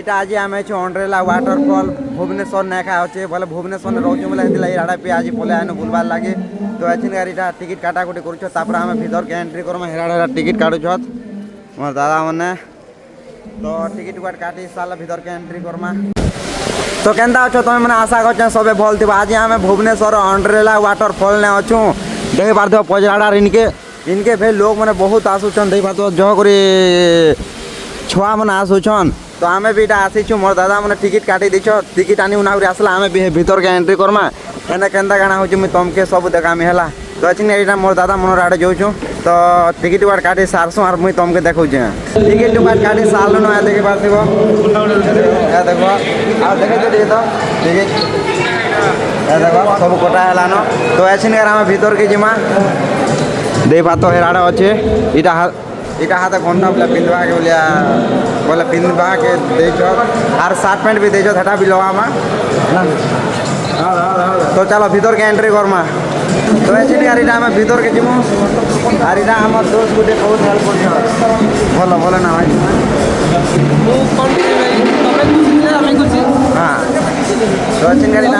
ଏଇଟା ଆଜି ଆମେ ଅଛୁ ଅଣ୍ଡରେଲା ୱାଟରଫଲ୍ ଭୁବନେଶ୍ୱର ନେଖା ଅଛେ ବୋଲେ ଭୁବନେଶ୍ୱରରେ ରହୁଛୁ ବୋଲେ ହେଥିଲା ଇଆଡ଼େ ପି ଆଜି ପଳେଇ ଆଇନୁ ବୁଲବାର୍ ଲାଗି ତ ଏଥିନ୍ ଗାଡ଼ିଟା ଟିକେଟ୍ କାଟାକୁଟି କରୁଛ ତାପରେ ଆମେ ଭିତରକେ ଏଣ୍ଟ୍ରି କରମା ହେରା ଟିକେଟ୍ କାଟୁଛତ୍ ମୋର ଦାଦାମାନେ ତ ଟିକେଟ୍ କାଟି ସାରିଲା ଭିତରକେ ଏଣ୍ଟ୍ରି କରମା। ତ କେନ୍ତା ଅଛ ତମେ ମାନେ ଆଶା করছেন সবে ভাল থিব। আজি আমি ভুবনেশ্বর অন্ডরেলা ওয়াটরফল নে অছু দেখি পারথিব পজরাড়ার ইনকে ভে লোক মানে বহুত আসুছন দেখি পারথিব জহ করে ছুয়া মানে আসুছন। তো আমি বি এটা আসিছু মোর দাদা মানে টিকিট কাটি দিছ টিকিট আনি উনাউরি আসলা আমি বি ভিতরকে এন্ট্রি করমা এনে কেন্তা কাଣା হচ্ছে মুই তমকে সব দেখামি হেলা। তো আছে এইটা মোর দাদা মনোর আড়ে যাউছু তো টিকিট কাট কাটি সারছু আর মুই তমকে দেখাউছে টিকিট কাটি সারলু না দেখি পারথিব দেখো আর দেখে তো দিয়ে তো টিকিট দেখো সব কটা হেলান। তো এছিনকার আমি ভিতরকে জিমা দেই পাত হেরাড়ে অছে এটা হাতে ঘন্টা বলে পিন্ধবাকে বলে পিন্ধবাকে ଦେଇଛ আর শার্ট প্যান্ট भी ଦେଇଛ সেটা भी লগামা। তো চলো ভিতরকে এন্ট্রি করমা। তো এছিনকার এটা আমি ভিতরকে জিমু আর এটা আমার দোস্ত গুটে বহুত হেল্প করছে বলো বলে না ভাই হ্যাঁ। তো এছিনকার এটা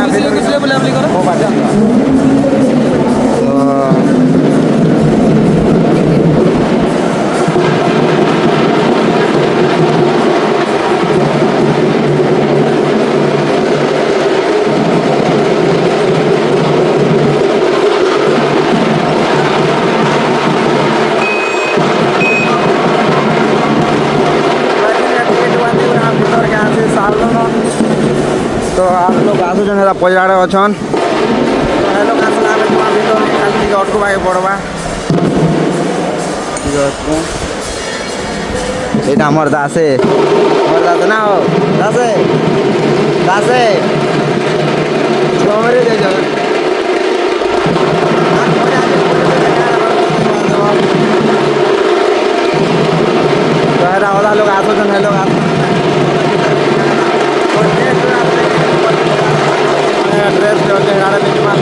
तो आप लोग आसुचन है पजाड़े अच्छन तो हे लोग आसला आमे तुम्हार भीतर खाली टिके अटकबाके पड़वा এটা আমার দাসে না ও দাসে দাসে ছমরে যাই যাবে তো এরা ওরা লোক আসুচন হে লোক ड्रेस हेराड़े देखमा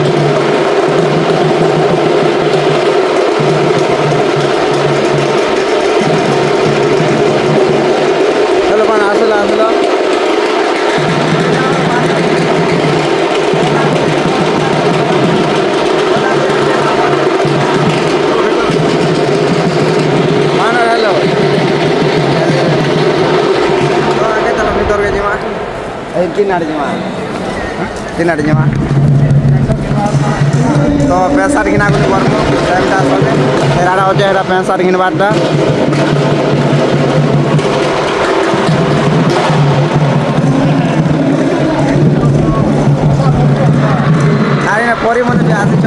चलो कौन आसला आसला मान हेलो तो आगे चलो भीतर के जिमा किनारे जिमा किनारे जमा तो पैसा किना को करमो टाइमटा सले हेराडा होचे हेरा पैसा किनबाटा आरे ना परी मने भी आसी छ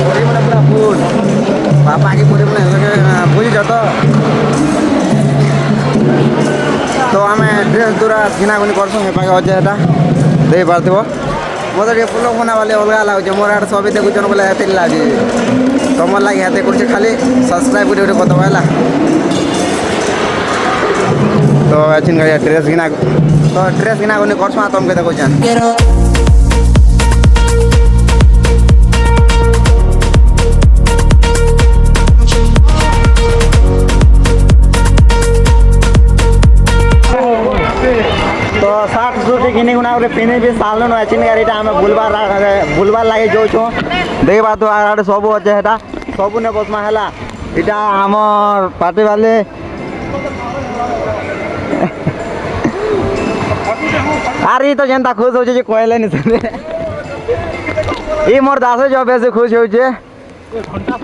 परी मने पूरा फुल बापा की परी मने बुझी जतो तो हमें ड्रेस दूरा किना को करसो हे पाके होचे हेटा देई पारथिब मते टे फुल बना वाले अलगा लागुचे मोर आड़ सब देखुचन बोले हेते लागे तमर लागे हेते करछे खाली सब्सक्राइब वीडियो रे कत होला। तो अचिन गाया ड्रेस किना को करसो तमके देखुचन तो साठ सूट किनी गुना पिनी भी साल अच्छी गाड़ीटा आम बुलबार लगे जाऊँ देखा तो आड़े सब अच्छे है सब ने बसमा है इटा आमर पार्टी वाले आर ये तो जनता खुश हो कहले ये मोर दास जो बेस खुश हो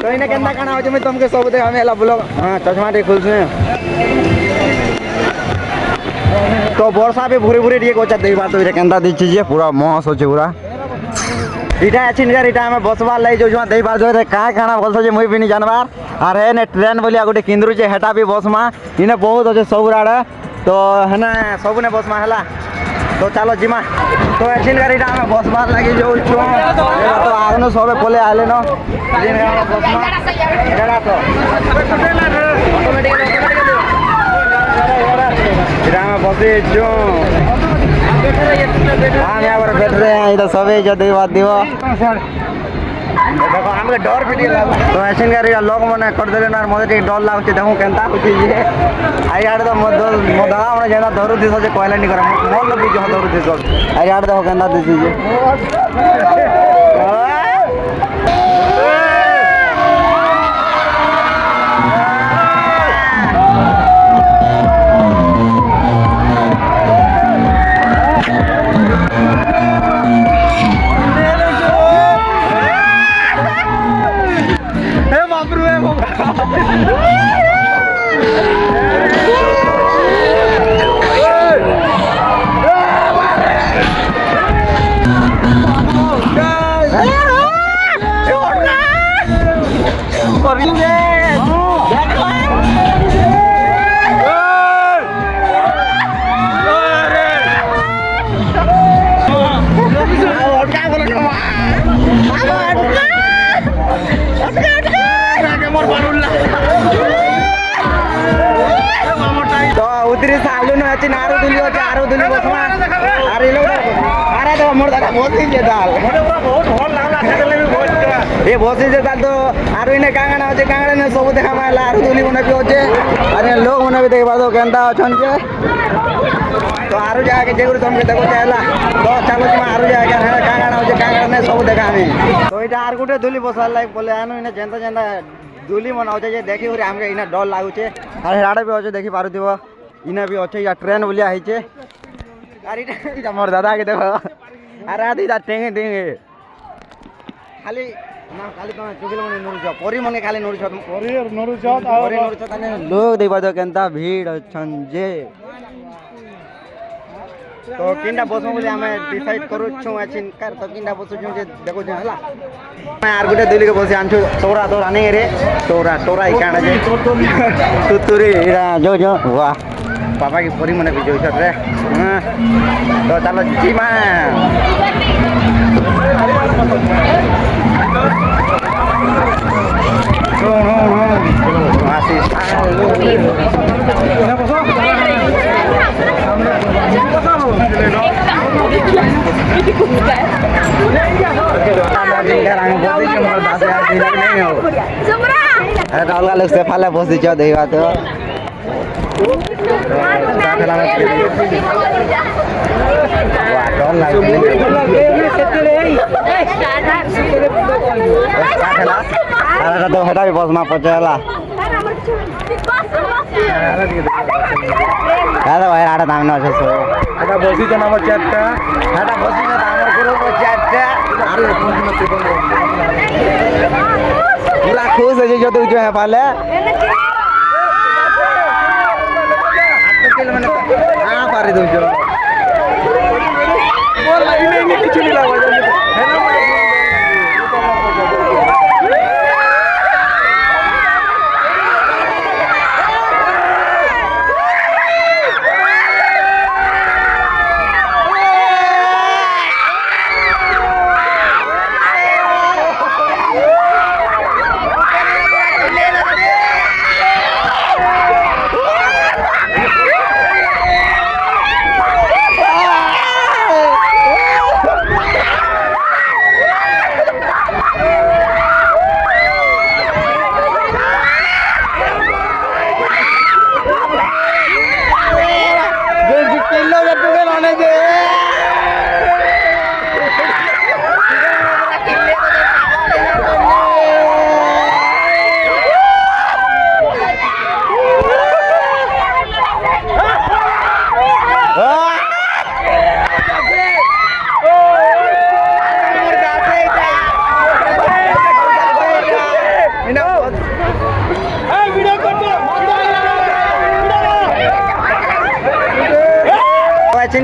कहीं ना केन्ता काना हो तुमके सब देख हमें ब्लॉग हाँ चश्मा टे खुश तो बर्षा भी भूरी भूरी टे कोचा देख तो ये केन्ता दीची पूरा महस होचे पूरा इटा एछिनकार इटा हमें बसबार लगे जो देख पार जो क्या काना बोलस मुई भी नहीं जानबार और है ट्रेन बोलिया गोटे किंद्रु हेटा भी बसमा इने बहुत अच्छे सब आड़े तो है सब ने बसमा है तो चलो जिमा। तो एछिनकार इटा हमें बसबार लगे जो तो आगनो सब पले आले न बसी हम यहाँ पर बैठ रहे हैं इधर सब जो देख बात दिव देखो हमके डर भी नहीं लगा तो ऐसे गाड़ी लोग मने कर देले ना मते टिक डर लागुचे देखो केनता होची जे आई आड़ तो मो दादा मने जेना धरु दिसो जे कहले नहीं करे मोल भी जो धरु दिसो आई आड़ देखो केनता दिसि जे उतरी सालू न अछि नारू दुली अछि आरो दुली बसमा अरे लोग अरे तो मोर दादा बहुत ही जेदाल बहुत हॉल लागला खेले में बहुत ए बहुत ही जेदाल तो आरो इने कांगना अछि कांगना ने सब देखा माला आरो दुली मने भी होचे अरे लोग मने भी देखबा दो केंदा अछन के तो आरो जाके जेगुर तुमके देखो चाहला तो चलो जी आरो जाके कांगना होचे कांगना ने सब देखा हमें तो इटा आर गुटे दुली बसला लाइक बोले आनो इने जेंता जेंता दुली मन होचे जे देखि ओरे हमके इने डर लागुचे अरे राडे भी होचे देखि पारु दिबो इना भी अच्छे या ट्रेन बोलिया है चे अरे इटा मोर दादा के देखो अरे आदि इटा टेंगे टेंगे खाली ना खाली तो चुगिल मने नूर छ परी मने खाली नूर छ परी नूर छ तने लोग देखबा तो केनता भीड़ छन जे तो किंडा बसो बोले हमें डिसाइड करू छु अछिन कर तो किंडा बसो छु जे देखो छ हला मैं आर गुटे दिल्ली के बसे आनछु तोरा तोरा नहीं रे तोरा तोरा ही काना जे तुतुरी इरा जो जो वाह पापा की परी मने भी जो छ रे तो चलो जी मां आशीष अलग अलग से फाले बसी छ देवा तो तो हेटा भी बस में पहुंचेला दादा भाई आटा दाम न छ सो आटा बसी छ नंबर 4 टा आटा बसी न दामर करो 4 टा अरे पूरा खुश है जो तो जो है पाले किलो मैंने हां पारे दो जो बोल इने किछ नहीं लागो है ना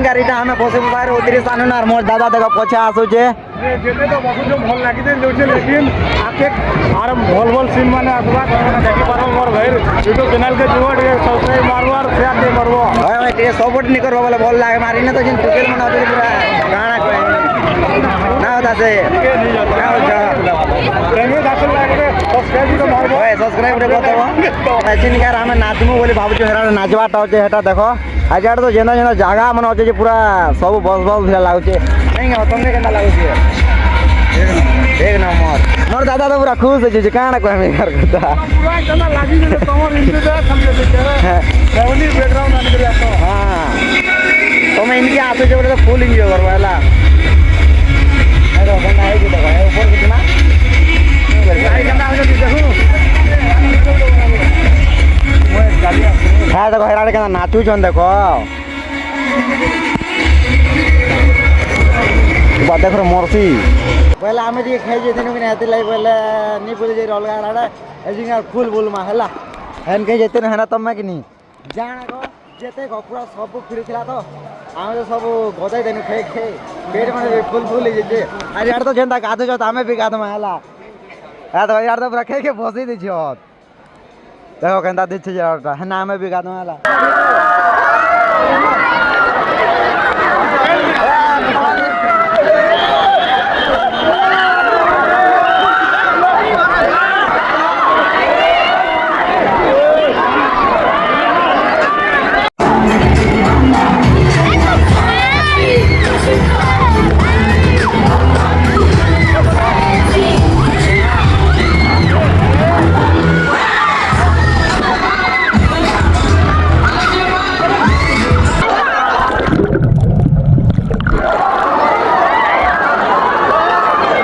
गाड़ीटा हमें बस बाहर उतरी सानु ना मोर दादा देखो पछे आसु जे जेते तो बस जो भल लागी दे जोचे लेकिन आके आर भल भल सीन माने आसबा तने देखि पारो मोर भाई यूट्यूब चैनल के जुवट सब्सक्राइब मारबो और शेयर दे करबो ओए भाई ते सपोर्ट नि करबो बोले भल लागे मारी न तो जिन टुकेल मना होते पूरा गाना कोई ना होता से ना होता तेमे दाखल लागे सब्सक्राइब तो मारबो ओए सब्सक्राइब रे करदबो ऐसिन यार हमें नाचमु बोले भाबु जो हेरा नाचबाटा होचे हेटा देखो आज तो जेना जेना जगह मन अच्छे पूरा सब बस बस भी लगुचे नहीं तुमने के लगुचे एक नंबर मोर दादा तो पूरा खुश है काना कहमे घर करता पूरा जना लागी जे तमर इनके दे खाली देखे फैमिली बैकग्राउंड आने के तो हां तो मैं इनके आते जो बोले तो फुल एंजॉय करवाला अरे बंदा है कि देखो ऊपर कितना गाड़ी गंदा हो जाती देखो ओए गाड़ी हां देखो हेराड़े के नाचू छन देखो बात देखो मरसी पहले आमे जे खाइ जे दिन के आते लाई पहले नी बोले जे अलगा राडा एजिंगा फुल बुल मा हला हेन के जेते हना तम्मा कि नी जाना को जेते को पूरा सब फ्री थिला तो आमे तो सब गदाई देनु खे खे पेट में फुल फुल जेते अरे यार तो जेंदा गादे जो आमे भी गाद मा हला आ तो यार तो पूरा खे खे बसी दी छ देखो केंदा दी छ यार हना आमे भी गाद मा हला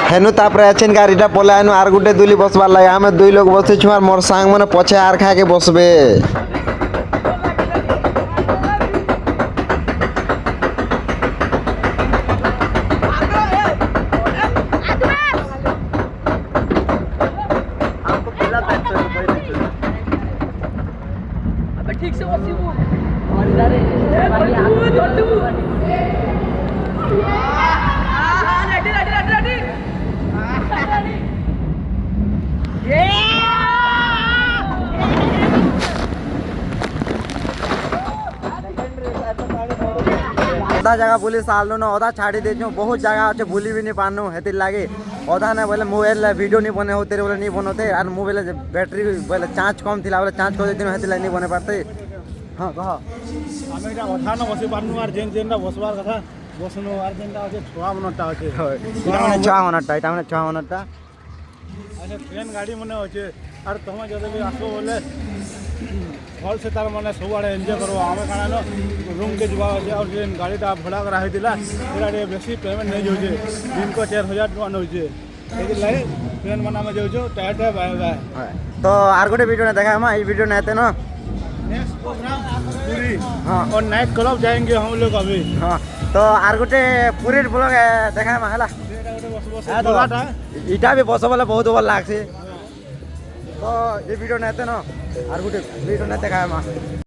हेनु तापर एछन गाड़ीटा पलायनु आर गुटे दुली बसबार लागे आमे दुई लोग बसे छु आर मोर सांग माने पछे आर खा के बसबे अबे ठीक से बसिबू और इधर रेडी आधा जगह पुलिस आलनु न आधा छाड़ी देछु बहुत जगह अच्छे भूली भी नहीं पानु हेतिर लागे आधा ने बोले मोबाइल वीडियो नहीं बने होते बोले नहीं बनोते और मोबाइल बैटरी बोले चार्ज कम थिला बोले चार्ज कर दिन हेतिर नहीं बने पाते हां कह आमे एटा अथा न बसि पारनु आर जेन जेनटा बसबार कथा बसनु आर जेनटा আছে 6 मिनिटटा আছে এটা মানে 6 মিনিটটা এটা মানে 6 মিনিটটা अच्छा ट्रेन गाड़ी मने होचे आर तमे जदे भी आसो बोले भल से तार माने सब आड़े एन्जॉय करो आमे काना न रूम के जवा होचे और ट्रेन गाड़ीटा भड़ा करा हेतिला एरा रे बेसी पेमेंट नहीं होचे दिन को 4000 टका होचे एके लाई ट्रेन मना में जाउछो टाइट है बाय बाय तो आर गोटे वीडियो ने देखा हम ई वीडियो ने आते न नेक्स्ट प्रोग्राम पूरी हां और नाइट क्लब जाएंगे हम लोग अभी हां तो आर गोटे पूरी ब्लॉग देखा हम हला एटा गोटे बस बस बोलाटा इटा भी बस वाला बहुत भल लागसे तो ये वीडियो ने आते न आर गोटे वीडियो ने देखा हम